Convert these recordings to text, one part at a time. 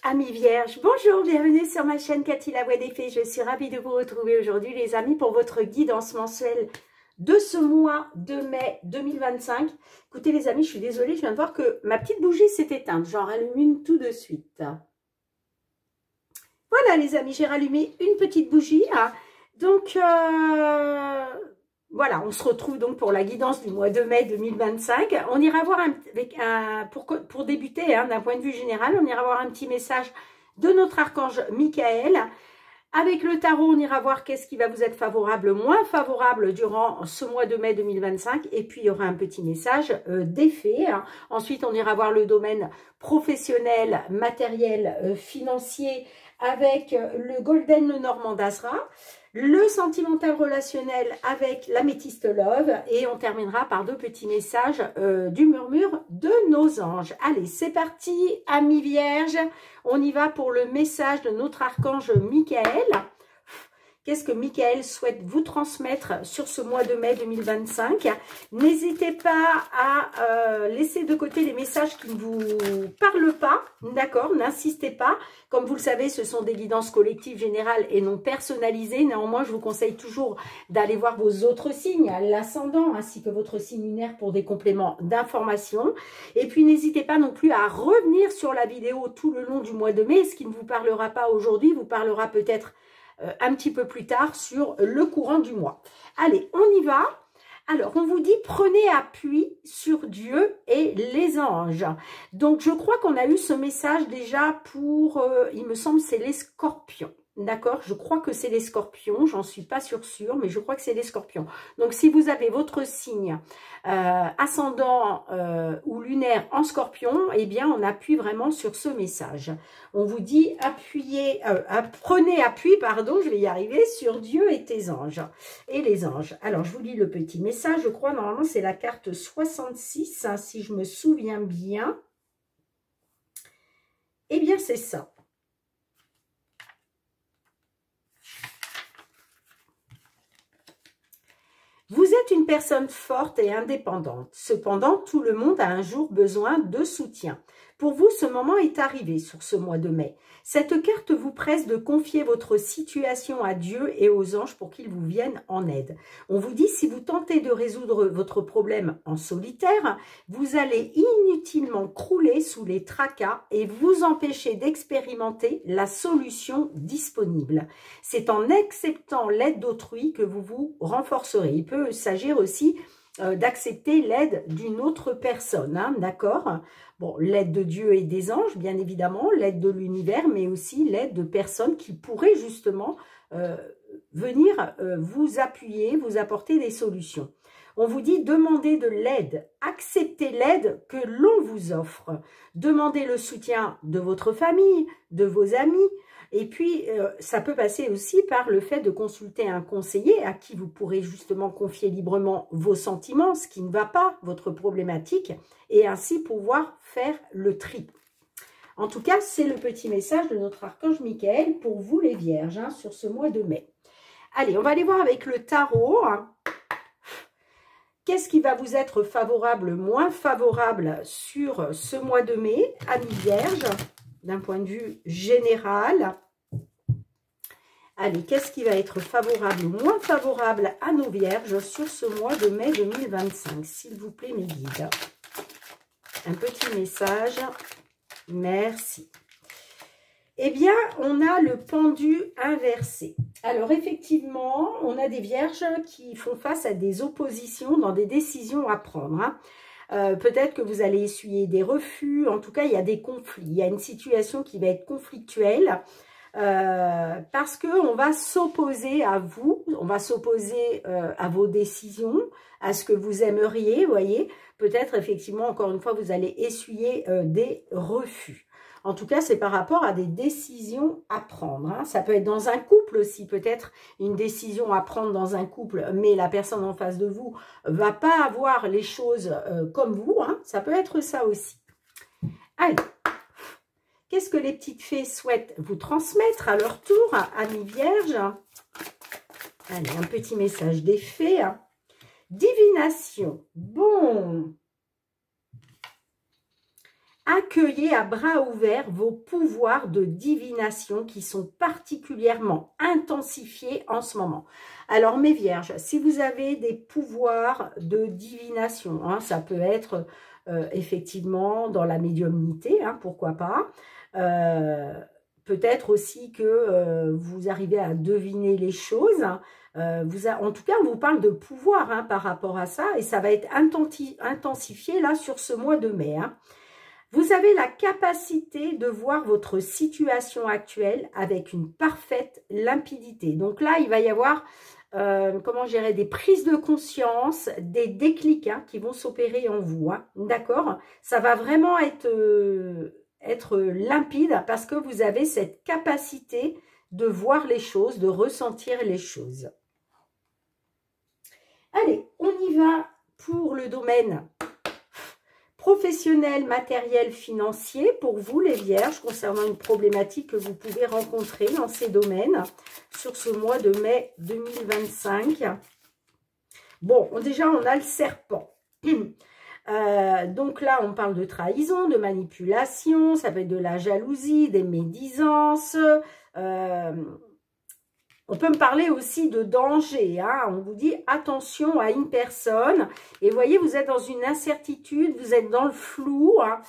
Amis vierges, bonjour, bienvenue sur ma chaîne Cathy la Voix des Fées. Je suis ravie de vous retrouver aujourd'hui les amis pour votre guidance mensuelle de ce mois de mai 2025. Écoutez les amis, je suis désolée, je viens de voir que ma petite bougie s'est éteinte. J'en rallume une tout de suite. Voilà les amis, j'ai rallumé une petite bougie. Donc voilà, on se retrouve donc pour la guidance du mois de mai 2025. On ira voir pour débuter, d'un point de vue général, on ira voir un petit message de notre archange Michael. Avec le tarot, on ira voir qu'est-ce qui va vous être favorable, moins favorable durant ce mois de mai 2025. Et puis, il y aura un petit message d'effet. Ensuite, on ira voir le domaine professionnel, matériel, financier avec le Golden Lenormand d'Azra. Le sentimental relationnel avec l'améthyste love et on terminera par deux petits messages du murmure de nos anges. Allez, c'est parti, amis vierges, on y va pour le message de notre archange Michael. Qu'est-ce que Michael souhaite vous transmettre sur ce mois de mai 2025? N'hésitez pas à laisser de côté les messages qui ne vous parlent pas, d'accord? N'insistez pas. Comme vous le savez, ce sont des guidances collectives générales et non personnalisées. Néanmoins, je vous conseille toujours d'aller voir vos autres signes, l'ascendant ainsi que votre signe lunaire pour des compléments d'information. Et puis, n'hésitez pas non plus à revenir sur la vidéo tout le long du mois de mai. Ce qui ne vous parlera pas aujourd'hui vous parlera peut-être un petit peu plus tard sur le courant du mois. Allez, on y va. Alors, on vous dit, prenez appui sur Dieu et les anges. Donc, je crois qu'on a eu ce message déjà pour, il me semble, c'est les scorpions. D'accord? Je crois que c'est les scorpions, j'en suis pas sûre, mais je crois que c'est les scorpions. Donc, si vous avez votre signe ascendant ou lunaire en scorpion, eh bien, on appuie vraiment sur ce message. On vous dit, prenez appui, pardon, je vais y arriver, sur Dieu et tes anges. Et les anges. Alors, je vous lis le petit message, je crois, normalement, c'est la carte 66, si je me souviens bien. Eh bien, c'est ça. Vous êtes une personne forte et indépendante. Cependant, tout le monde a un jour besoin de soutien. Pour vous, ce moment est arrivé sur ce mois de mai. Cette carte vous presse de confier votre situation à Dieu et aux anges pour qu'ils vous viennent en aide. On vous dit, si vous tentez de résoudre votre problème en solitaire, vous allez inutilement crouler sous les tracas et vous empêcher d'expérimenter la solution disponible. C'est en acceptant l'aide d'autrui que vous vous renforcerez. Il peut s'agir aussi d'accepter l'aide d'une autre personne, d'accord? Bon, l'aide de Dieu et des anges, bien évidemment, l'aide de l'univers, mais aussi l'aide de personnes qui pourraient justement venir vous appuyer, vous apporter des solutions. On vous dit, demandez de l'aide, acceptez l'aide que l'on vous offre, demandez le soutien de votre famille, de vos amis. Et puis, ça peut passer aussi par le fait de consulter un conseiller à qui vous pourrez justement confier librement vos sentiments, ce qui ne va pas, votre problématique, et ainsi pouvoir faire le tri. En tout cas, c'est le petit message de notre archange Michael pour vous les vierges, sur ce mois de mai. Allez, on va aller voir avec le tarot. Qu'est-ce qui va vous être favorable, moins favorable sur ce mois de mai, amis vierges, d'un point de vue général? Allez, qu'est-ce qui va être favorable ou moins favorable à nos vierges sur ce mois de mai 2025? S'il vous plaît, mes guides. Un petit message. Merci. Eh bien, on a le pendu inversé. Alors, effectivement, on a des vierges qui font face à des oppositions dans des décisions à prendre. Peut-être que vous allez essuyer des refus. En tout cas, il y a des conflits. Il y a une situation qui va être conflictuelle. Parce qu'on va s'opposer à vous, on va s'opposer à vos décisions, à ce que vous aimeriez, vous voyez. Peut-être, effectivement, encore une fois, vous allez essuyer des refus. En tout cas, c'est par rapport à des décisions à prendre. Ça peut être dans un couple aussi, peut-être une décision à prendre dans un couple, mais la personne en face de vous va pas avoir les choses comme vous. Ça peut être ça aussi. Allez. Qu'est-ce que les petites fées souhaitent vous transmettre à leur tour, amis vierges? Allez, un petit message des fées. Divination. Bon. Accueillez à bras ouverts vos pouvoirs de divination qui sont particulièrement intensifiés en ce moment. Alors mes vierges, si vous avez des pouvoirs de divination, hein, ça peut être effectivement dans la médiumnité, hein, pourquoi pas. Peut-être aussi que vous arrivez à deviner les choses. En tout cas, on vous parle de pouvoir hein, par rapport à ça et ça va être intensifié là sur ce mois de mai. Hein. Vous avez la capacité de voir votre situation actuelle avec une parfaite limpidité. Donc là, il va y avoir, comment gérer, des prises de conscience, des déclics hein, qui vont s'opérer en vous. Hein, d'accord? Ça va vraiment être limpide parce que vous avez cette capacité de voir les choses, de ressentir les choses. Allez, on y va pour le domaine professionnel, matériel, financier, pour vous les vierges, concernant une problématique que vous pouvez rencontrer dans ces domaines sur ce mois de mai 2025. Bon, déjà, on a le serpent. Donc là, on parle de trahison, de manipulation, ça peut être de la jalousie, des médisances. On peut me parler aussi de danger. Hein. On vous dit attention à une personne. Et vous voyez, vous êtes dans une incertitude, vous êtes dans le flou. Hein.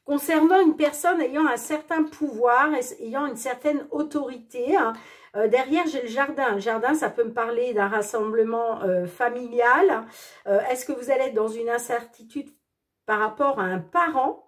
Concernant une personne ayant un certain pouvoir, ayant une certaine autorité. Hein. Derrière, j'ai le jardin. Le jardin, ça peut me parler d'un rassemblement familial. Est-ce que vous allez être dans une incertitude par rapport à un parent?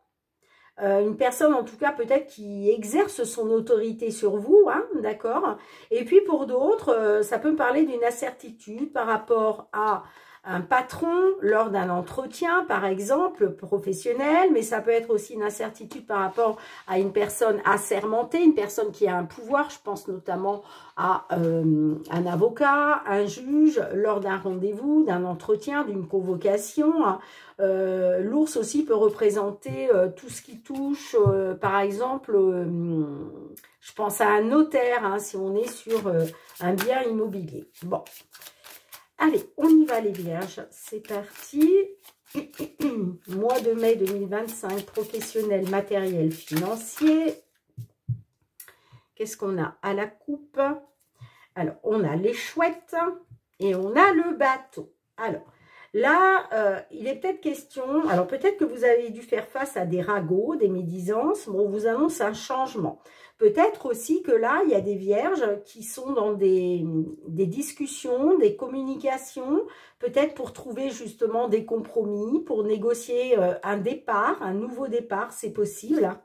Une personne en tout cas peut-être qui exerce son autorité sur vous, hein, d'accord? Et puis pour d'autres, ça peut me parler d'une incertitude par rapport à un patron lors d'un entretien, par exemple, professionnel, mais ça peut être aussi une incertitude par rapport à une personne assermentée, une personne qui a un pouvoir, je pense notamment à un avocat, un juge, lors d'un rendez-vous, d'un entretien, d'une convocation. L'ours aussi peut représenter tout ce qui touche, par exemple, je pense à un notaire, hein, si on est sur un bien immobilier. Bon. Allez, on y va les vierges, c'est parti. Mois de mai 2025, professionnel, matériel, financier. Qu'est-ce qu'on a à la coupe? Alors, on a les chouettes et on a le bateau. Alors, là, il est peut-être question, alors peut-être que vous avez dû faire face à des ragots, des médisances. Bon, on vous annonce un changement. Peut-être aussi que là, il y a des vierges qui sont dans des discussions, des communications, peut-être pour trouver justement des compromis, pour négocier un départ, un nouveau départ, c'est possible.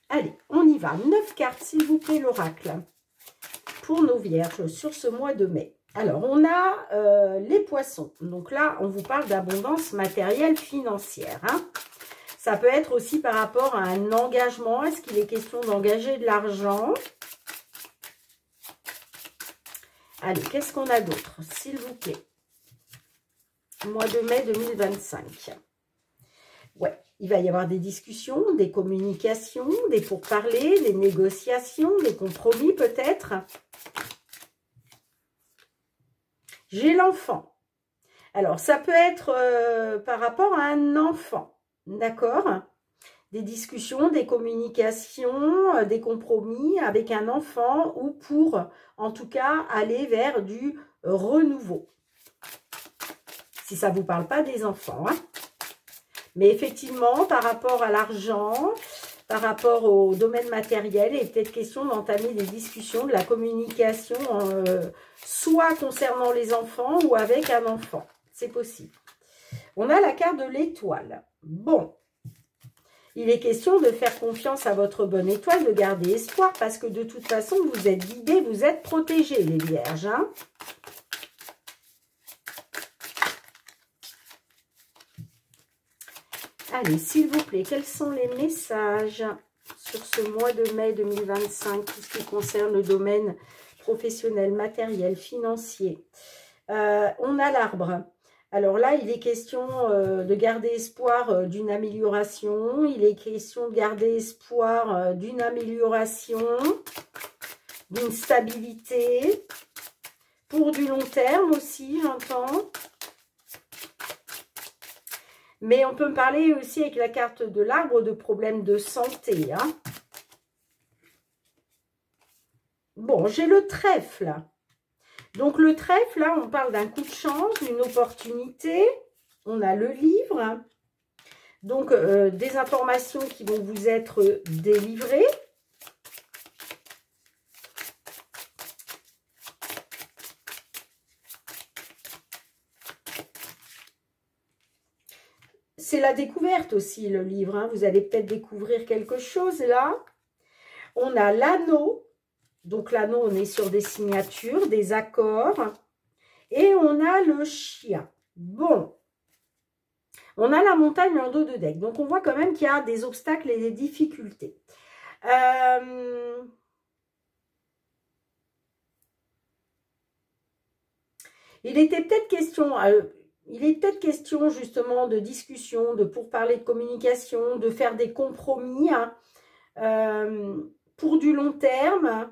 Allez, on y va. 9 cartes, s'il vous plaît, l'oracle, pour nos vierges sur ce mois de mai. Alors, on a les poissons. Donc là, on vous parle d'abondance matérielle financière, hein. Ça peut être aussi par rapport à un engagement. Est-ce qu'il est question d'engager de l'argent? Allez, qu'est-ce qu'on a d'autre, s'il vous plaît? Mois de mai 2025. Ouais, il va y avoir des discussions, des communications, des pourparlers, des négociations, des compromis peut-être. J'ai l'enfant. Alors, ça peut être par rapport à un enfant. D'accord? Des discussions, des communications, des compromis avec un enfant ou pour, en tout cas, aller vers du renouveau. Si ça ne vous parle pas des enfants. Hein. Mais effectivement, par rapport à l'argent, par rapport au domaine matériel, il est peut-être question d'entamer des discussions, de la communication, soit concernant les enfants ou avec un enfant. C'est possible. On a la carte de l'étoile. Bon, il est question de faire confiance à votre bonne étoile, de garder espoir, parce que de toute façon, vous êtes guidés, vous êtes protégés, les vierges. Hein. Allez, s'il vous plaît, quels sont les messages sur ce mois de mai 2025, tout ce qui concerne le domaine professionnel, matériel, financier? On a l'arbre. Alors là, il est question de garder espoir d'une amélioration. Il est question de garder espoir d'une amélioration, d'une stabilité. Pour du long terme aussi, j'entends. Mais on peut me parler aussi avec la carte de l'arbre de problèmes de santé. Hein. Bon, j'ai le trèfle. Donc, le trèfle, là, on parle d'un coup de chance, d'une opportunité. On a le livre. Donc, des informations qui vont vous être délivrées. C'est la découverte aussi, le livre. Hein. Vous allez peut-être découvrir quelque chose là. On a l'anneau. Donc, l'anneau, on est sur des signatures, des accords. Et on a le chien. Bon. On a la montagne en dos de deck. Donc, on voit quand même qu'il y a des obstacles et des difficultés. Il était peut-être question... il est peut-être question justement de discussion, de pourparler de communication, de faire des compromis hein, pour du long terme.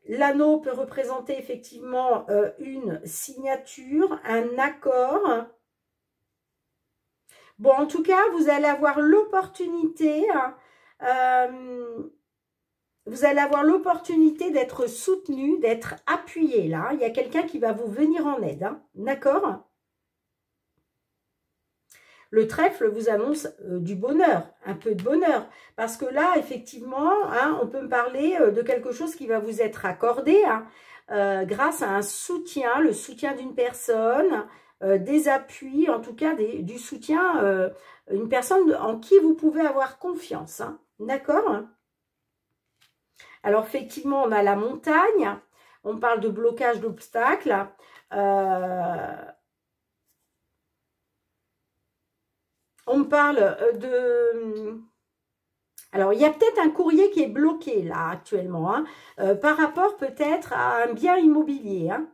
L'anneau peut représenter effectivement une signature, un accord. Bon, en tout cas, vous allez avoir l'opportunité, d'être soutenu, d'être appuyé là. Il y a quelqu'un qui va vous venir en aide, hein, d'accord ? Le trèfle vous annonce du bonheur, un peu de bonheur. Parce que là, effectivement, hein, on peut me parler de quelque chose qui va vous être accordé hein, grâce à un soutien, le soutien d'une personne, des appuis, en tout cas du soutien, une personne en qui vous pouvez avoir confiance. Hein, d'accord ? Alors, effectivement, on a la montagne, on parle de blocage d'obstacles. On me parle de... Alors, il y a peut-être un courrier qui est bloqué, là, actuellement, hein, par rapport peut-être à un bien immobilier. Hein.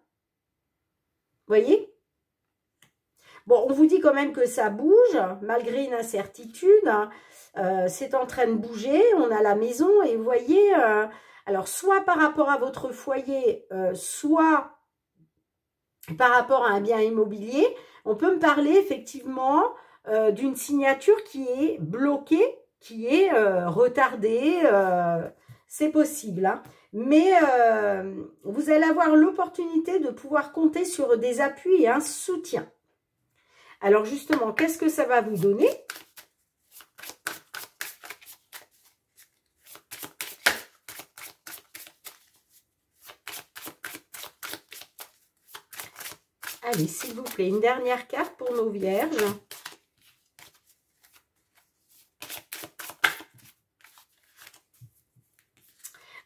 Vous voyez? Bon, on vous dit quand même que ça bouge, malgré une incertitude. C'est en train de bouger, on a la maison, et vous voyez... alors, soit par rapport à votre foyer, soit par rapport à un bien immobilier, on peut me parler, effectivement... d'une signature qui est bloquée, qui est retardée, c'est possible. Hein. Mais vous allez avoir l'opportunité de pouvoir compter sur des appuis et un soutien. Alors justement, qu'est-ce que ça va vous donner ? Allez, s'il vous plaît, une dernière carte pour nos vierges.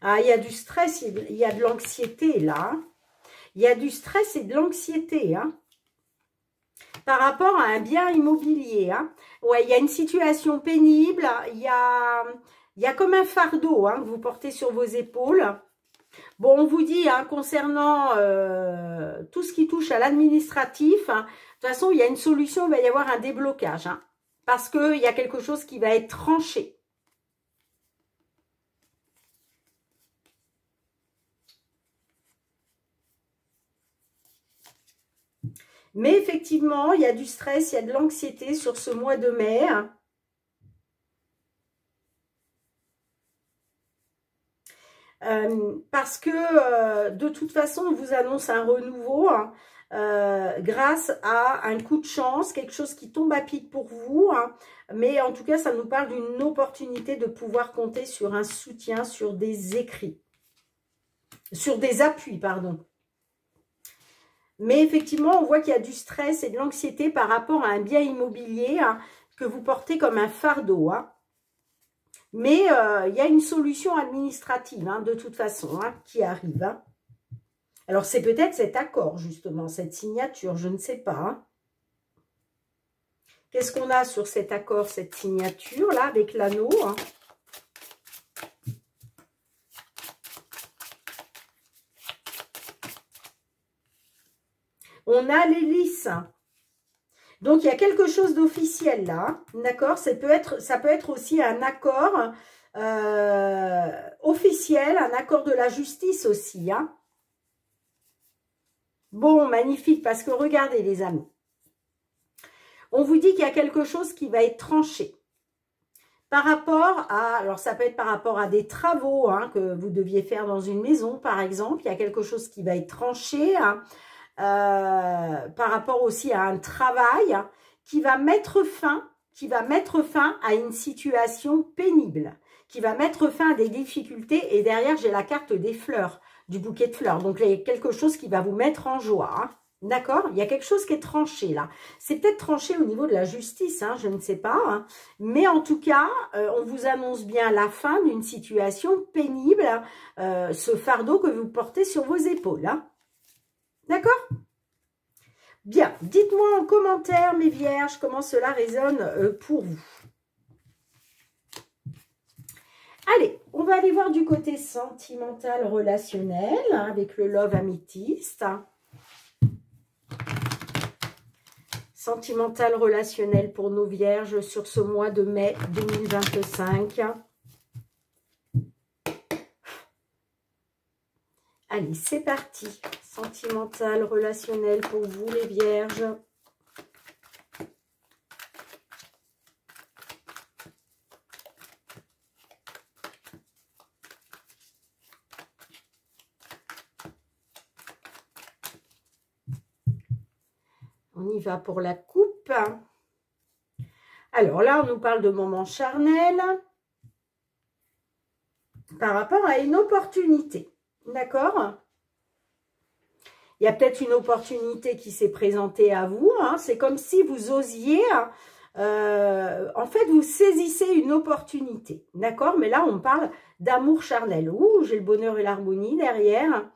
Ah, il y a du stress, il y a de l'anxiété là. Il y a du stress et de l'anxiété hein, par rapport à un bien immobilier. Hein. Ouais, il y a une situation pénible, il y a comme un fardeau hein, que vous portez sur vos épaules. Bon, on vous dit, hein, concernant tout ce qui touche à l'administratif, hein, de toute façon, il y a une solution, il va y avoir un déblocage. Hein, parce qu'il y a quelque chose qui va être tranché. Mais effectivement, il y a du stress, il y a de l'anxiété sur ce mois de mai. Parce que de toute façon, on vous annonce un renouveau hein, grâce à un coup de chance, quelque chose qui tombe à pic pour vous. Hein, mais en tout cas, ça nous parle d'une opportunité de pouvoir compter sur un soutien, sur des écrits, sur des appuis, pardon. Mais effectivement, on voit qu'il y a du stress et de l'anxiété par rapport à un bien immobilier hein, que vous portez comme un fardeau. Hein. Mais il y a une solution administrative, hein, de toute façon, hein, qui arrive. Hein. Alors, c'est peut-être cet accord, justement, cette signature, je ne sais pas. Hein. Qu'est-ce qu'on a sur cet accord, cette signature, là, avec l'anneau hein. On a l'hélice. Donc, il y a quelque chose d'officiel là, d'accord? Ça peut être aussi un accord officiel, un accord de la justice aussi. Hein. Bon, magnifique, parce que regardez les amis. On vous dit qu'il y a quelque chose qui va être tranché. Par rapport à, alors ça peut être par rapport à des travaux hein, que vous deviez faire dans une maison, par exemple. Il y a quelque chose qui va être tranché. Hein, par rapport aussi à un travail qui va mettre fin à une situation pénible, qui va mettre fin à des difficultés. Et derrière, j'ai la carte des fleurs, du bouquet de fleurs. Donc, il y a quelque chose qui va vous mettre en joie. Hein. D'accord? Il y a quelque chose qui est tranché là. C'est peut-être tranché au niveau de la justice, hein, je ne sais pas. Hein. Mais en tout cas, on vous annonce bien la fin d'une situation pénible, ce fardeau que vous portez sur vos épaules. Hein. D'accord? Bien, dites-moi en commentaire, mes vierges, comment cela résonne pour vous. Allez, on va aller voir du côté sentimental, relationnel, hein, avec le Love Améthyste. Sentimental, relationnel pour nos vierges sur ce mois de mai 2025. Allez, c'est parti. Sentimental, relationnel pour vous les vierges. On y va pour la coupe. Alors là, on nous parle de moments charnels par rapport à une opportunité. D'accord ? Il y a peut-être une opportunité qui s'est présentée à vous. Hein. C'est comme si vous osiez, en fait, vous saisissez une opportunité. D'accord? Mais là, on parle d'amour charnel. Ouh, j'ai le bonheur et l'harmonie derrière.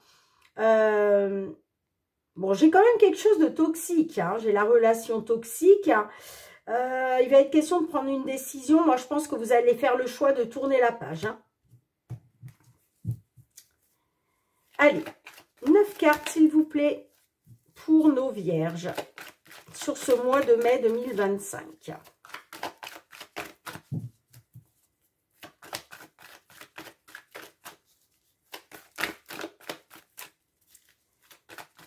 Bon, j'ai quand même quelque chose de toxique. Hein. J'ai la relation toxique. Il va être question de prendre une décision. Moi, je pense que vous allez faire le choix de tourner la page. Hein. Allez. 9 cartes, s'il vous plaît, pour nos vierges sur ce mois de mai 2025.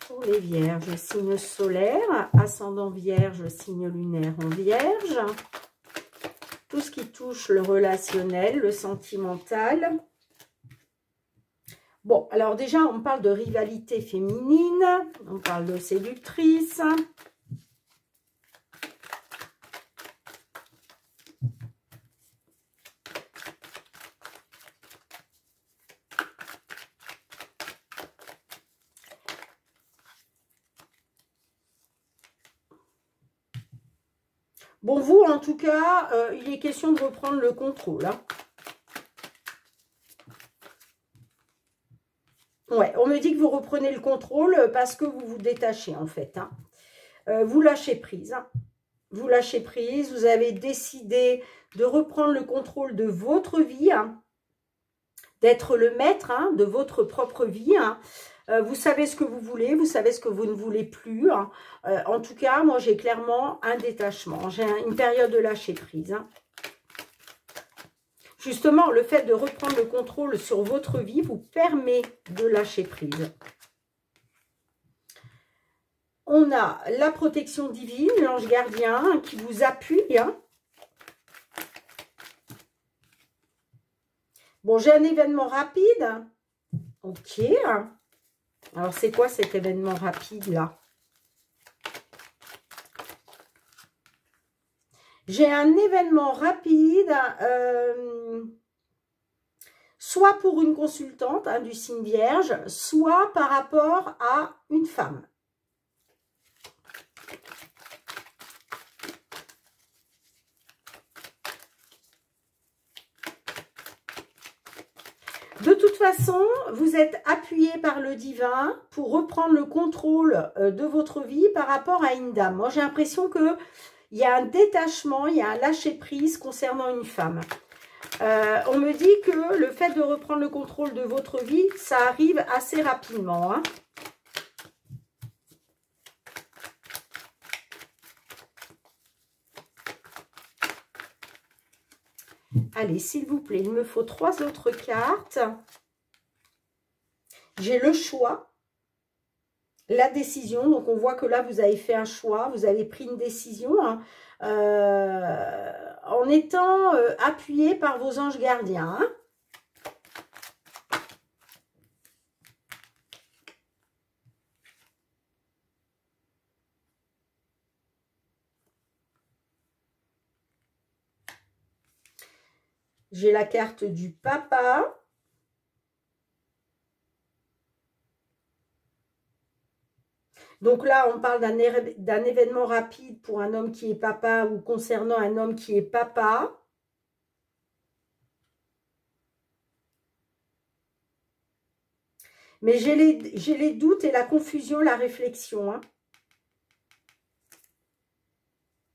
Pour les vierges, signe solaire, ascendant vierge, signe lunaire en vierge. Tout ce qui touche le relationnel, le sentimental. Bon, alors déjà, on parle de rivalité féminine, on parle de séductrice. Bon, vous, en tout cas, il est question de reprendre le contrôle, hein. Ouais, on me dit que vous reprenez le contrôle parce que vous vous détachez en fait. Hein. Vous lâchez prise. Hein. Vous lâchez prise. Vous avez décidé de reprendre le contrôle de votre vie. Hein. D'être le maître hein, de votre propre vie. Hein. Vous savez ce que vous voulez. Vous savez ce que vous ne voulez plus. Hein. En tout cas, moi j'ai clairement un détachement. J'ai une période de lâcher prise. Hein. Justement, le fait de reprendre le contrôle sur votre vie vous permet de lâcher prise. On a la protection divine, l'ange gardien qui vous appuie. Hein. Bon, j'ai un événement rapide. Ok. Alors, c'est quoi cet événement rapide-là? J'ai un événement rapide, soit pour une consultante hein, du signe vierge, soit par rapport à une femme. De toute façon, vous êtes appuyé par le divin pour reprendre le contrôle de votre vie par rapport à une dame. Moi, j'ai l'impression que il y a un détachement, il y a un lâcher-prise concernant une femme. On me dit que le fait de reprendre le contrôle de votre vie, ça arrive assez rapidement. Hein. Allez, s'il vous plaît, il me faut 3 autres cartes. J'ai le choix. la décision. Donc, on voit que là, vous avez fait un choix, vous avez pris une décision hein, en étant appuyé par vos anges gardiens. Hein. J'ai la carte du papa. Donc là, on parle d'un événement rapide pour un homme qui est papa ou concernant un homme qui est papa. Mais j'ai les doutes et la confusion, la réflexion. Hein.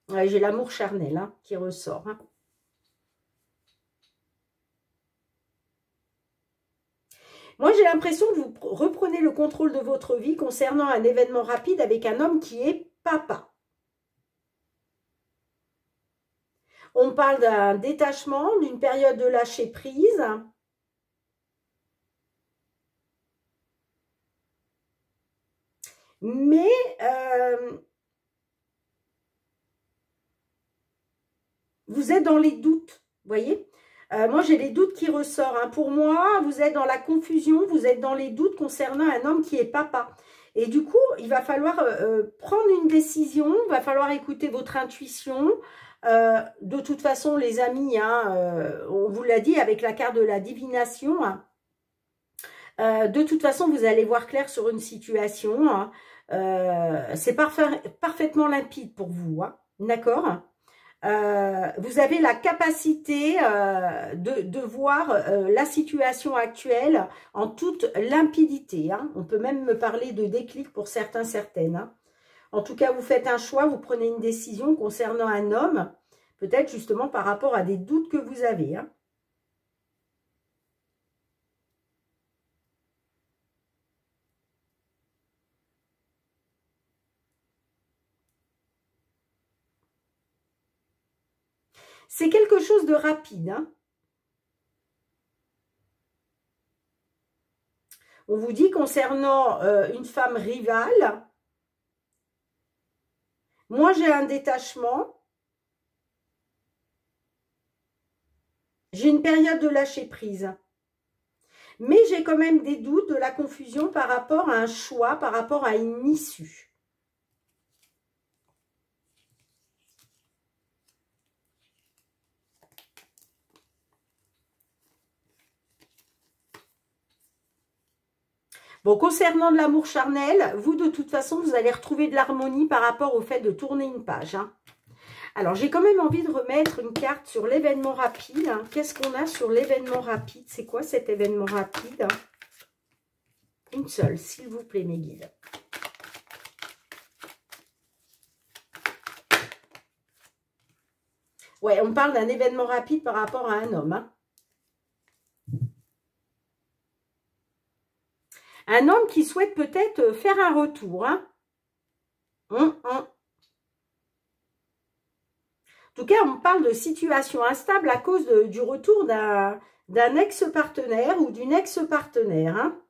Ouais, j'ai l'amour charnel hein, qui ressort. Hein. Moi, j'ai l'impression que vous reprenez le contrôle de votre vie concernant un événement rapide avec un homme qui est papa. On parle d'un détachement, d'une période de lâcher prise. Mais vous êtes dans les doutes, vous voyez. Moi, j'ai les doutes qui ressortent. Hein. Pour moi, vous êtes dans la confusion, vous êtes dans les doutes concernant un homme qui est papa. Et du coup, il va falloir prendre une décision, il va falloir écouter votre intuition. De toute façon, les amis, hein, on vous l'a dit avec la carte de la divination, hein, de toute façon, vous allez voir clair sur une situation. Hein, c'est parfaitement limpide pour vous, hein, d'accord ? Vous avez la capacité de voir la situation actuelle en toute limpidité. Hein. On peut même me parler de déclic pour certains, certaines. Hein. En tout cas, vous faites un choix, vous prenez une décision concernant un homme, peut-être justement par rapport à des doutes que vous avez. Hein. C'est quelque chose de rapide. Hein. On vous dit concernant une femme rivale, moi j'ai un détachement, j'ai une période de lâcher prise. Mais j'ai quand même des doutes, de la confusion par rapport à un choix, par rapport à une issue. Bon, concernant de l'amour charnel, vous, de toute façon, vous allez retrouver de l'harmonie par rapport au fait de tourner une page. Hein. Alors, j'ai quand même envie de remettre une carte sur l'événement rapide. Hein. Qu'est-ce qu'on a sur l'événement rapide? C'est quoi cet événement rapide? Hein? Une seule, s'il vous plaît, mes guides. Ouais, on parle d'un événement rapide par rapport à un homme. Hein. Un homme qui souhaite peut-être faire un retour. Hein. En tout cas, on parle de situation instable à cause du retour d'un ex-partenaire ou d'une ex-partenaire. Hein.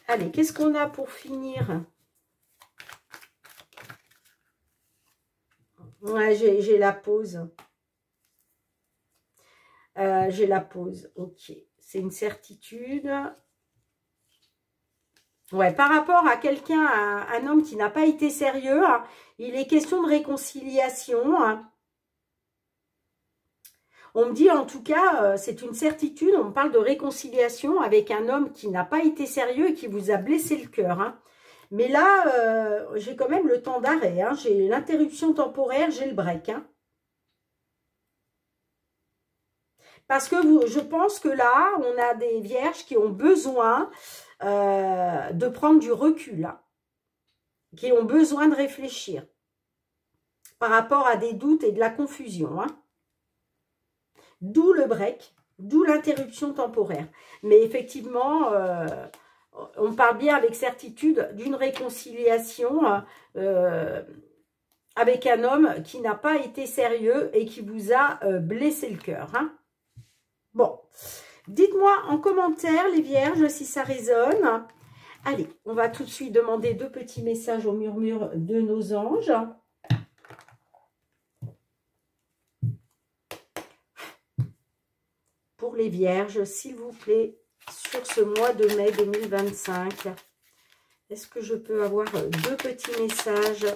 Allez, qu'est-ce qu'on a pour finir? Ouais, j'ai la pause. J'ai la pause, ok. C'est une certitude. Ouais, par rapport à quelqu'un, un homme qui n'a pas été sérieux, hein, il est question de réconciliation. Hein. On me dit en tout cas, c'est une certitude, on me parle de réconciliation avec un homme qui n'a pas été sérieux et qui vous a blessé le cœur. Hein. Mais là, j'ai quand même le temps d'arrêt. Hein. J'ai l'interruption temporaire, j'ai le break. Hein. Parce que je pense que là, on a des vierges qui ont besoin de prendre du recul, hein, qui ont besoin de réfléchir par rapport à des doutes et de la confusion. Hein. D'où le break, d'où l'interruption temporaire. Mais effectivement, on parle bien avec certitude d'une réconciliation avec un homme qui n'a pas été sérieux et qui vous a blessé le cœur. Hein. Bon, Dites-moi en commentaire, les vierges, si ça résonne. Allez, on va tout de suite demander 2 petits messages au murmure de nos anges. Pour les vierges, s'il vous plaît, sur ce mois de mai 2025, est-ce que je peux avoir 2 petits messages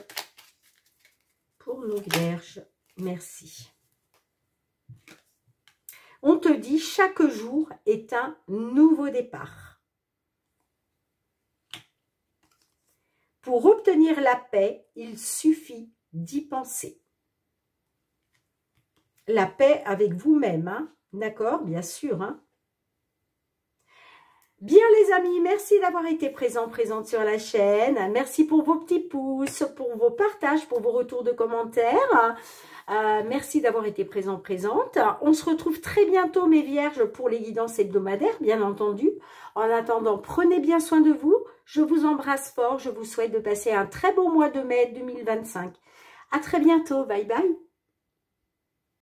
pour nos vierges? Merci. On te dit, chaque jour est un nouveau départ. Pour obtenir la paix, il suffit d'y penser. La paix avec vous-même, hein? D'accord, bien sûr. Hein? Bien les amis, merci d'avoir été présente sur la chaîne. Merci pour vos petits pouces, pour vos partages, pour vos retours de commentaires. Merci d'avoir été présente. On se retrouve très bientôt mes vierges pour les guidances hebdomadaires, bien entendu. En attendant, prenez bien soin de vous. Je vous embrasse fort. Je vous souhaite de passer un très beau mois de mai 2025. À très bientôt. Bye bye.